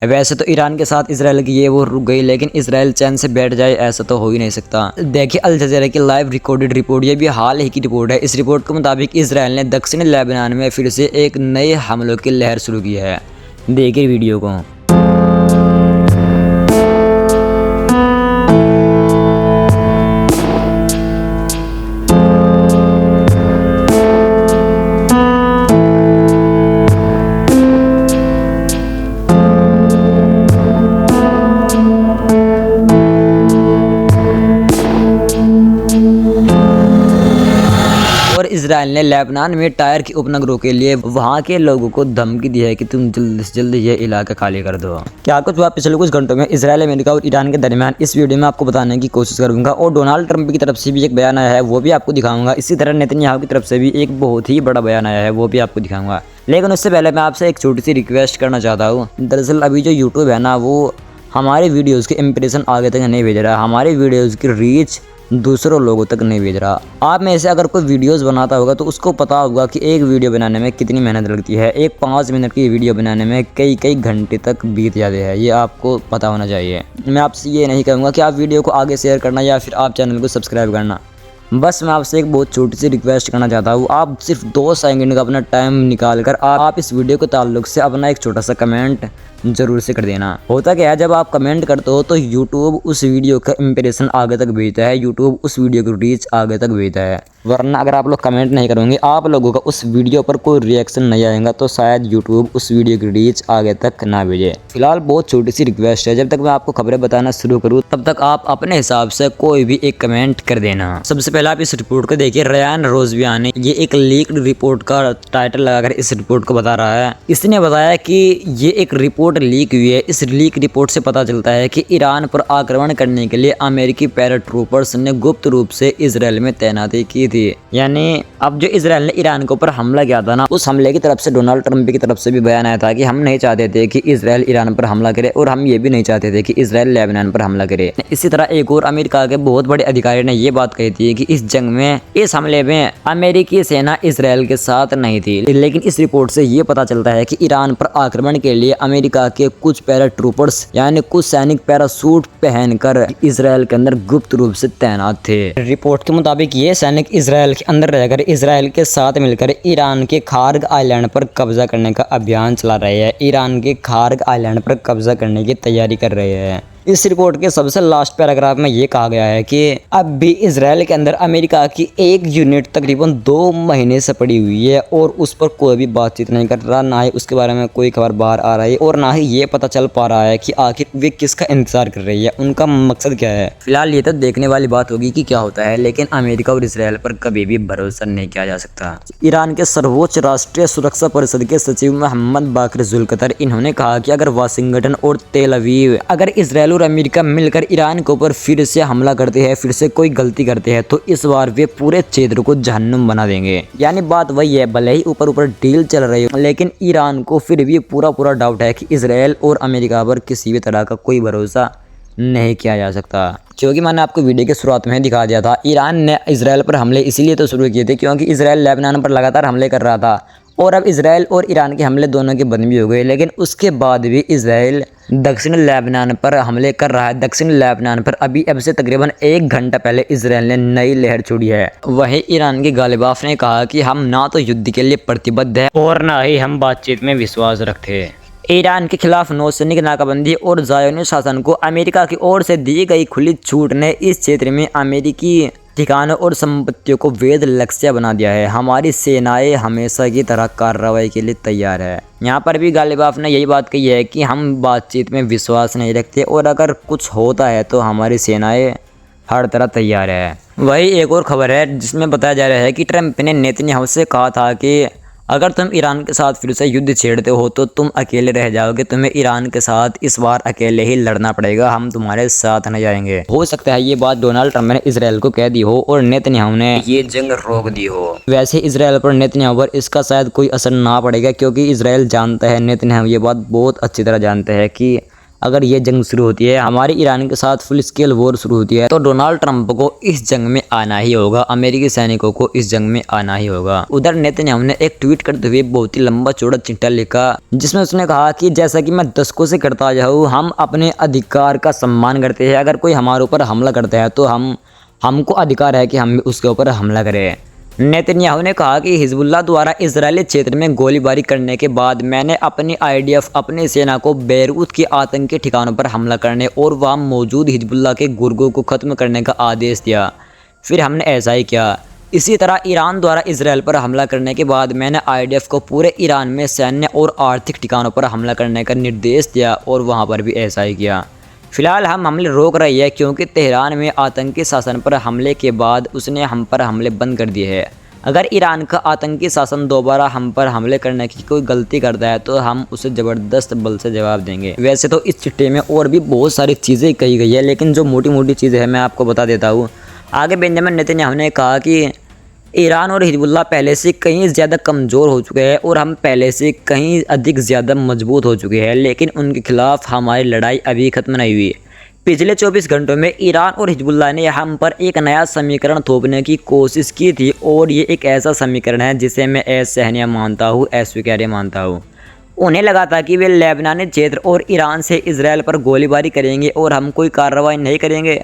वैसे तो ईरान के साथ इसराइल की ये वो रुक गई, लेकिन इसराइल चैन से बैठ जाए ऐसा तो हो ही नहीं सकता। देखिए अल जज़ीरा की लाइव रिकॉर्डेड रिपोर्ट, ये भी हाल ही की रिपोर्ट है। इस रिपोर्ट के मुताबिक इसराइल ने दक्षिणी लेबनान में फिर से एक नए हमलों की लहर शुरू की है। देखिए वीडियो को। और इसराइल ने लेबनान में टायर के उपनगरों के लिए वहां के लोगों को धमकी दी है कि तुम जल्द से जल्द ये इलाका खाली कर दो। क्या कुछ हुआ पिछले कुछ घंटों में इसराइल, अमेरिका और ईरान के दरमियान, इस वीडियो में आपको बताने की कोशिश करूंगा। और डोनाल्ड ट्रंप की तरफ से भी एक बयान आया है, वो भी आपको दिखाऊंगा। इसी तरह नेतन्याहू की तरफ से भी एक बहुत ही बड़ा बयान आया है, वो भी आपको दिखाऊंगा। लेकिन उससे पहले मैं आपसे एक छोटी सी रिक्वेस्ट करना चाहता हूँ। दरअसल अभी जो यूट्यूब है ना, वो हमारे वीडियोज़ के इम्प्रेशन आगे तक नहीं भेज रहा है, हमारे वीडियोज़ की रीच दूसरों लोगों तक नहीं भेज रहा। आप में से अगर कोई वीडियोस बनाता होगा तो उसको पता होगा कि एक वीडियो बनाने में कितनी मेहनत लगती है। एक 5 मिनट की वीडियो बनाने में कई कई घंटे तक बीत जाते हैं, ये आपको पता होना चाहिए। मैं आपसे ये नहीं कहूँगा कि आप वीडियो को आगे शेयर करना या फिर आप चैनल को सब्सक्राइब करना। बस मैं आपसे एक बहुत छोटी सी रिक्वेस्ट करना चाहता हूँ। आप सिर्फ 2 सेकंड का अपना टाइम निकाल कर आप इस वीडियो के ताल्लुक से अपना एक छोटा सा कमेंट जरूर से कर देना। होता क्या है, जब आप कमेंट करते हो तो यूट्यूब उस वीडियो का इंप्रेशन आगे तक भेजता है, यूट्यूब उस वीडियो की रीच आगे तक भेजता है। वरना अगर आप लोग कमेंट नहीं करोगे, आप लोगों का उस वीडियो पर कोई रिएक्शन नहीं आएगा, तो शायद यूट्यूब उस वीडियो की रीच आगे तक ना भेजे। फिलहाल बहुत छोटी सी रिक्वेस्ट है, जब तक मैं आपको खबरें बताना शुरू करूँ तब तक आप अपने हिसाब से कोई भी एक कमेंट कर देना। सबसे पहले आप इस रिपोर्ट को देखिए। रयान रोजबियान ने ये एक लीक्ड रिपोर्ट का टाइटल लगाकर इस रिपोर्ट को बता रहा है। इसने बताया कि ये एक रिपोर्ट लीक हुई है। इस लीक रिपोर्ट से पता चलता है कि ईरान पर आक्रमण करने के लिए अमेरिकी पैराट्रूपर्स ने गुप्त रूप से इजराइल में तैनाती की थी। यानी अब जो इजराइल ने ईरान के ऊपर हमला किया था ना, उस हमले की तरफ से डोनाल्ड ट्रंप की तरफ से भी बयान आया था कि हम नहीं चाहते थे कि इजराइल ईरान पर हमला करे, और हम ये भी नहीं चाहते थे कि इजराइल लेबनान पर हमला करे। इसी तरह एक और अमेरिका के बहुत बड़े अधिकारी ने ये बात कही थी कि इस जंग में, इस हमले में अमेरिकी सेना इजराइल के साथ नहीं थी। लेकिन इस रिपोर्ट से ये पता चलता है कि ईरान पर आक्रमण के लिए अमेरिका के कुछ पैराट्रूपर्स यानी कुछ सैनिक पैरासूट पहनकर इजराइल के अंदर गुप्त रूप से तैनात थे। रिपोर्ट के मुताबिक ये सैनिक इजराइल के अंदर रहकर इजराइल के साथ मिलकर ईरान के खार्ग आइलैंड पर कब्जा करने का अभियान चला रहे हैं। ईरान के खार्ग आइलैंड पर कब्जा करने की तैयारी कर रहे हैं। इस रिपोर्ट के सबसे लास्ट पैराग्राफ में ये कहा गया है कि अब भी इजराइल के अंदर अमेरिका की एक यूनिट तकरीबन 2 महीने से पड़ी हुई है, और उस पर कोई भी बातचीत नहीं कर रहा, ना ही उसके बारे में कोई खबर बाहर आ रही है, और ना ही ये पता चल पा रहा है कि आखिर वे किसका इंतजार कर रही है, उनका मकसद क्या है। फिलहाल ये तो देखने वाली बात होगी कि क्या होता है, लेकिन अमेरिका और इसराइल पर कभी भी भरोसा नहीं किया जा सकता। ईरान के सर्वोच्च राष्ट्रीय सुरक्षा परिषद के सचिव मोहम्मद बाकर जुल्कतर, इन्होंने कहा कि अगर वाशिंगटन और तेल अवीव, अगर इसराइल और अमेरिका मिलकर ईरान के ऊपर फिर से हमला करते हैं, फिर से कोई गलती करते हैं, तो इस बार वे पूरे क्षेत्र को जहन्नुम बना देंगे। यानी बात वही है, भले ही ऊपर ऊपर डील चल रही हो, लेकिन ईरान को फिर भी पूरा डाउट है कि इसराइल और अमेरिका पर किसी भी तरह का कोई भरोसा नहीं किया जा सकता। क्योंकि मैंने आपको वीडियो के शुरुआत में दिखा दिया था, ईरान ने इसराइल पर हमले इसीलिए तो शुरू किए थे क्योंकि इसराइल लेबनान पर लगातार हमले कर रहा था, और अब इसराइल और ईरान के हमले दोनों के बंद भी हो गए। लेकिन उसके बाद भी इसराइल दक्षिण लेबनान पर हमले कर रहा है। दक्षिण लेबनान पर अभी अब से तकरीबन 1 घंटा पहले इसराइल ने नई लहर छोड़ी है। वहीं ईरान के गालिबाफ ने कहा कि हम ना तो युद्ध के लिए प्रतिबद्ध हैं और ना ही हम बातचीत में विश्वास रखते हैं। ईरान के खिलाफ नौसैनिक नाकाबंदी और ज़ायोनी शासन को अमेरिका की ओर से दी गई खुली छूट ने इस क्षेत्र में अमेरिकी ठिकानों और संपत्तियों को वैध लक्ष्य बना दिया है। हमारी सेनाएं हमेशा की तरह कार्रवाई के लिए तैयार है। यहाँ पर भी गालिबाफ ने यही बात कही है कि हम बातचीत में विश्वास नहीं रखते, और अगर कुछ होता है तो हमारी सेनाएं हर तरह तैयार है। वही एक और खबर है जिसमें बताया जा रहा है कि ट्रंप ने नेतन्याहू से कहा था कि अगर तुम ईरान के साथ फिर से युद्ध छेड़ते हो तो तुम अकेले रह जाओगे, तुम्हें ईरान के साथ इस बार अकेले ही लड़ना पड़ेगा, हम तुम्हारे साथ नहीं जाएंगे। हो सकता है ये बात डोनाल्ड ट्रंप ने इसराइल को कह दी हो और नेतन्याहू ने ये जंग रोक दी हो। वैसे इसराइल पर नेतन्याहू पर इसका शायद कोई असर ना पड़ेगा, क्योंकि इसराइल जानता है, नेतन्याहू ये बात बहुत अच्छी तरह जानते हैं कि अगर ये जंग शुरू होती है, हमारी ईरान के साथ फुल स्केल वॉर शुरू होती है, तो डोनाल्ड ट्रंप को इस जंग में आना ही होगा, अमेरिकी सैनिकों को इस जंग में आना ही होगा। उधर नेतन्याहू ने एक ट्वीट करते हुए बहुत ही लंबा चौड़ा चिट्ठा लिखा, जिसमें उसने कहा कि जैसा कि मैं दशकों से करता आया हूँ, हम अपने अधिकार का सम्मान करते हैं। अगर कोई हमारे ऊपर हमला करता है तो हमको अधिकार है कि हम उसके ऊपर हमला करें। नेतन्याहू ने कहा कि हिजबुल्लाह द्वारा इजरायली क्षेत्र में गोलीबारी करने के बाद मैंने अपनी IDF अपनी सेना को बेरूत के आतंकी ठिकानों पर हमला करने और वहां मौजूद हिजबुल्लाह के गुर्गों को ख़त्म करने का आदेश दिया। फिर हमने ऐसा ही किया। इसी तरह ईरान द्वारा इसराइल पर हमला करने के बाद मैंने IDF को पूरे ईरान में सैन्य और आर्थिक ठिकानों पर हमला करने का निर्देश दिया और वहाँ पर भी ऐसा ही किया। फिलहाल हम हमले रोक रही है क्योंकि तेहरान में आतंकी शासन पर हमले के बाद उसने हम पर हमले बंद कर दिए हैं। अगर ईरान का आतंकी शासन दोबारा हम पर हमले करने की कोई गलती करता है तो हम उसे ज़बरदस्त बल से जवाब देंगे। वैसे तो इस चिट्ठे में और भी बहुत सारी चीज़ें कही गई है, लेकिन जो मोटी मोटी चीज़ें हैं मैं आपको बता देता हूँ। आगे बेंजामिन नेतन्याहू ने कहा कि ईरान और हिजबुल्लाह पहले से कहीं ज़्यादा कमज़ोर हो चुके हैं और हम पहले से कहीं अधिक ज़्यादा मजबूत हो चुके हैं, लेकिन उनके खिलाफ हमारी लड़ाई अभी ख़त्म नहीं हुई। पिछले 24 घंटों में ईरान और हिजबुल्लाह ने हम पर एक नया समीकरण थोपने की कोशिश की थी और ये एक ऐसा समीकरण है जिसे मैं असहनीय मानता हूँ, अस्वीकार्य मानता हूँ। उन्हें लगा था कि वे लेबनानी क्षेत्र और ईरान से इसराइल पर गोलीबारी करेंगे और हम कोई कार्रवाई नहीं करेंगे।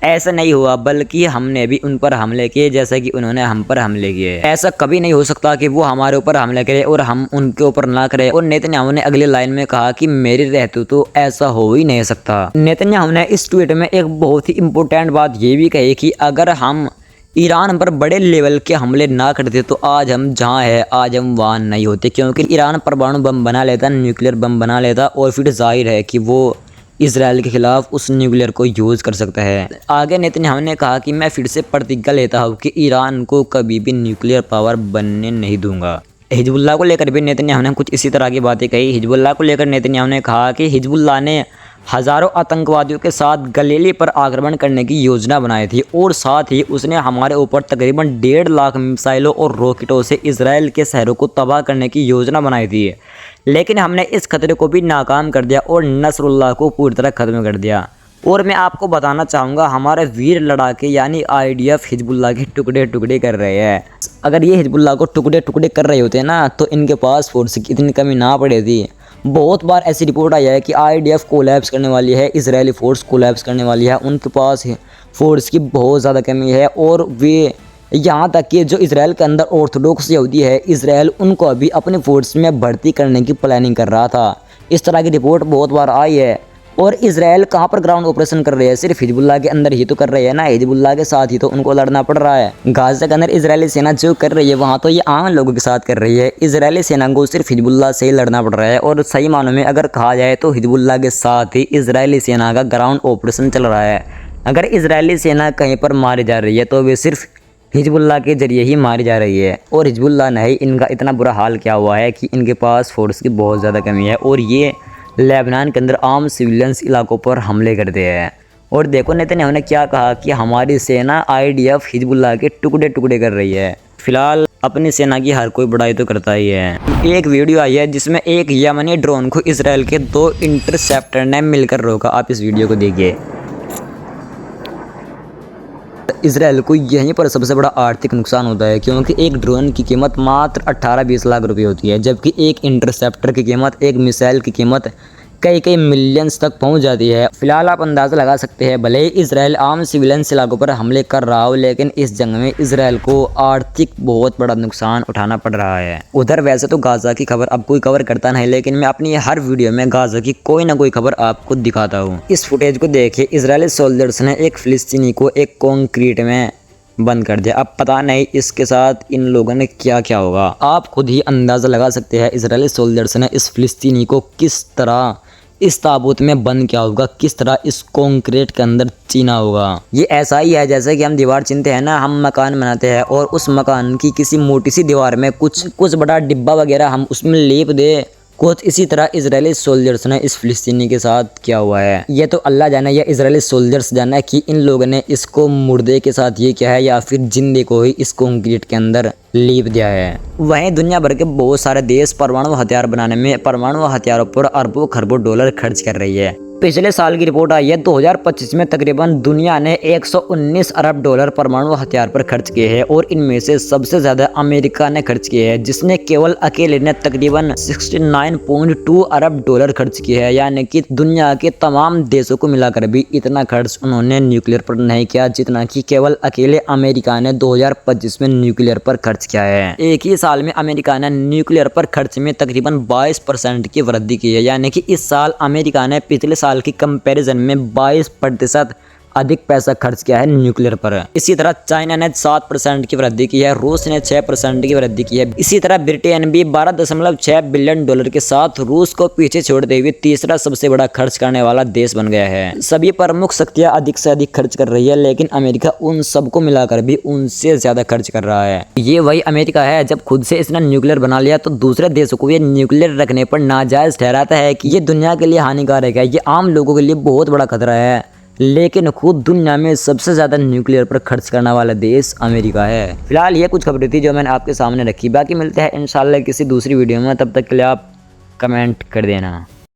ऐसा नहीं हुआ, बल्कि हमने भी उन पर हमले किए जैसा कि उन्होंने हम पर हमले किए। ऐसा कभी नहीं हो सकता कि वो हमारे ऊपर हमले करे और हम उनके ऊपर ना करें। और नेतन्याहू ने अगली लाइन में कहा कि मेरे रहते तो ऐसा हो ही नहीं सकता। नेतन्याहू ने इस ट्वीट में एक बहुत ही इम्पोर्टेंट बात ये भी कही कि अगर हम ईरान पर बड़े लेवल के हमले ना करते तो आज हम जहाँ है आज हम वहाँ नहीं होते, क्योंकि ईरान परमाणु बम बना लेता, न्यूक्लियर बम बना लेता और फिर जाहिर है कि वो इसराइल के खिलाफ उस न्यूक्लियर को यूज़ कर सकता है। आगे नेतन्याहू ने कहा कि मैं फिर से प्रतिज्ञा लेता हूँ कि ईरान को कभी भी न्यूक्लियर पावर बनने नहीं दूंगा। हिजबुल्लाह को लेकर भी नेतन्याहू ने कुछ इसी तरह की बातें कही। हिजबुल्लाह को लेकर नेतन्याहू ने कहा कि हिजबुल्लाह ने हज़ारों आतंकवादियों के साथ गलीली पर आक्रमण करने की योजना बनाई थी और साथ ही उसने हमारे ऊपर तकरीबन 1.5 लाख मिसाइलों और रॉकेटों से इसराइल के शहरों को तबाह करने की योजना बनाई थी, लेकिन हमने इस खतरे को भी नाकाम कर दिया और नसरुल्लाह को पूरी तरह ख़त्म कर दिया। और मैं आपको बताना चाहूँगा, हमारे वीर लड़ाके यानी IDF हिजबुल्लाह के टुकड़े टुकड़े कर रहे हैं। अगर ये हिजबुल्लाह को टुकड़े टुकड़े कर रहे होते ना तो इनके पास फोर्स की इतनी कमी ना पड़े थी। बहुत बार ऐसी रिपोर्ट आई है कि IDF कोलैप्स करने वाली है, इजरायली फोर्स कोलैप्स करने वाली है, उनके पास फोर्स की बहुत ज़्यादा कमी है। और वे यहाँ तक कि जो इसराइल के अंदर ऑर्थोडॉक्स यहूदी है, इसराइल उनको अभी अपने फोर्स में भर्ती करने की प्लानिंग कर रहा था। इस तरह की रिपोर्ट बहुत बार आई है। और इसराइल कहाँ पर ग्राउंड ऑपरेशन कर रहे हैं? सिर्फ हिजबुल्लाह के अंदर ही तो कर रहे हैं ना, हिजबुल्लाह के साथ ही तो उनको लड़ना पड़ रहा है। गाज़ा के अंदर इजरायली सेना जो कर रही है वहाँ तो ये आम लोगों के साथ कर रही है। इजरायली सेना को सिर्फ हिजबुल्लाह से ही लड़ना पड़ रहा है। और सही मानों में अगर कहा जाए तो हिजबुल्लाह के साथ ही इजरायली सेना का ग्राउंड ऑपरेशन चल रहा है। अगर इजरायली सेना कहीं पर मारी जा रही है तो वे सिर्फ हिजबुल्लाह के जरिए ही मारी जा रही है। और हिजबुल्लाह नहीं, इनका इतना बुरा हाल क्या हुआ है कि इनके पास फोर्स की बहुत ज़्यादा कमी है और ये लेबनान के अंदर आम सिविलियंस इलाकों पर हमले करते हैं। और देखो नेतन्याहू ने क्या कहा कि हमारी सेना IDF हिजबुल्लाह के टुकड़े टुकड़े कर रही है। फिलहाल अपनी सेना की हर कोई बड़ाई तो करता ही है। एक वीडियो आई है जिसमें एक यमनी ड्रोन को इसराइल के 2 इंटरसेप्टर ने मिलकर रोका। आप इस वीडियो को देखिए। इसराइल को यहीं पर सबसे बड़ा आर्थिक नुकसान होता है, क्योंकि एक ड्रोन की कीमत मात्र 18-20 लाख रुपए होती है, जबकि एक इंटरसेप्टर की कीमत, एक मिसाइल की कीमत कई मिलियंस तक पहुंच जाती है। फिलहाल आप अंदाज़ा लगा सकते हैं, भले ही इसराइल आम सिविलियंस इलाकों पर हमले कर रहा हो, लेकिन इस जंग में इसराइल को आर्थिक बहुत बड़ा नुकसान उठाना पड़ रहा है। उधर वैसे तो गाज़ा की खबर अब कोई कवर करता नहीं, लेकिन मैं अपनी हर वीडियो में गाज़ा की कोई ना कोई खबर आपको दिखाता हूँ। इस फुटेज को देखिए, इसराइली सोल्जर्स ने एक फ़िलिस्तीनी को एक कंक्रीट में बंद कर दिया। अब पता नहीं इसके साथ इन लोगों ने क्या क्या होगा। आप खुद ही अंदाज़ा लगा सकते हैं इजरायली सोल्जर्स ने इस फ़िलिस्तीनी को किस तरह इस ताबूत में बंद किया होगा, किस तरह इस कंक्रीट के अंदर चीना होगा। ये ऐसा ही है जैसे कि हम दीवार चीनते हैं ना, हम मकान बनाते हैं और उस मकान की किसी मोटी सी दीवार में कुछ बड़ा डिब्बा वगैरह हम उसमें लेप दे। कुछ इसी तरह इजरायली सोल्जर्स ने इस फ़िलिस्तीनी के साथ किया हुआ है। ये तो अल्लाह जाने या इजरायली सोल्जर्स जाने कि इन लोगों ने इसको मुर्दे के साथ ये किया है या फिर जिंदे को ही इस कंक्रीट के अंदर लीप दिया है। वहीं दुनिया भर के बहुत सारे देश परमाणु हथियार बनाने में परमाणु हथियारों पर अरबों खरबों डॉलर खर्च कर रही है। पिछले साल की रिपोर्ट आई है 2025 में तकरीबन दुनिया ने 119 अरब डॉलर परमाणु हथियार पर खर्च किए हैं और इनमें से सबसे ज्यादा अमेरिका ने खर्च किए हैं, जिसने केवल अकेले ने तकरीबन 69.2 अरब डॉलर खर्च किए हैं। यानी कि दुनिया के तमाम देशों को मिलाकर भी इतना खर्च उन्होंने न्यूक्लियर पर नहीं किया जितना कि केवल अकेले अमेरिका ने 2025 में न्यूक्लियर पर खर्च किया है। एक ही साल में अमेरिका ने न्यूक्लियर पर खर्च में तकरीबन 22% की वृद्धि की है। यानी कि इस साल अमेरिका ने पिछले साल की कंपैरिजन में 22% अधिक पैसा खर्च किया है न्यूक्लियर पर। इसी तरह चाइना ने 7% की वृद्धि की है, रूस ने 6% की वृद्धि की है। इसी तरह ब्रिटेन भी 12.6 बिलियन डॉलर के साथ रूस को पीछे छोड़ते हुए तीसरा सबसे बड़ा खर्च करने वाला देश बन गया है। सभी प्रमुख शक्तियां अधिक से अधिक खर्च कर रही है, लेकिन अमेरिका उन सबको मिलाकर भी उनसे ज्यादा खर्च कर रहा है। ये वही अमेरिका है जब खुद से इसने न्यूक्लियर बना लिया तो दूसरे देशों को ये न्यूक्लियर रखने पर नाजायज ठहराता है कि ये दुनिया के लिए हानिकारक है, ये आम लोगों के लिए बहुत बड़ा खतरा है। लेकिन खुद दुनिया में सबसे ज्यादा न्यूक्लियर पर खर्च करने वाला देश अमेरिका है। फिलहाल ये कुछ खबरें थी जो मैंने आपके सामने रखी। बाकी मिलते हैं इंशाल्लाह किसी दूसरी वीडियो में, तब तक के लिए आप कमेंट कर देना।